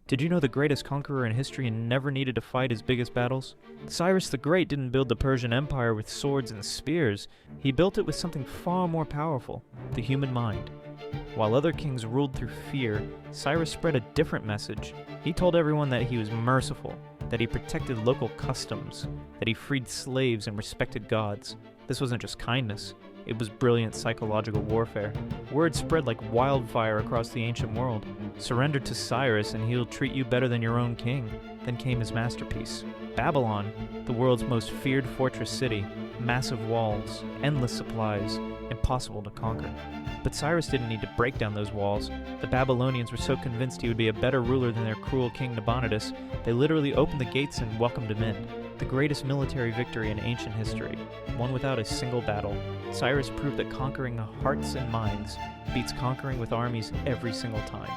Did you know the greatest conqueror in history never needed to fight his biggest battles? Cyrus the Great didn't build the Persian Empire with swords and spears. He built it with something far more powerful, the human mind. While other kings ruled through fear, Cyrus spread a different message. He told everyone that he was merciful, that he protected local customs, that he freed slaves and respected gods. This wasn't just kindness. It was brilliant psychological warfare. Word spread like wildfire across the ancient world. Surrender to Cyrus and he'll treat you better than your own king. Then came his masterpiece, Babylon, the world's most feared fortress city. Massive walls, endless supplies, impossible to conquer. But Cyrus didn't need to break down those walls. The Babylonians were so convinced he would be a better ruler than their cruel king Nabonidus, they literally opened the gates and welcomed him in. The greatest military victory in ancient history, one without a single battle. Cyrus proved that conquering hearts and minds beats conquering with armies every single time.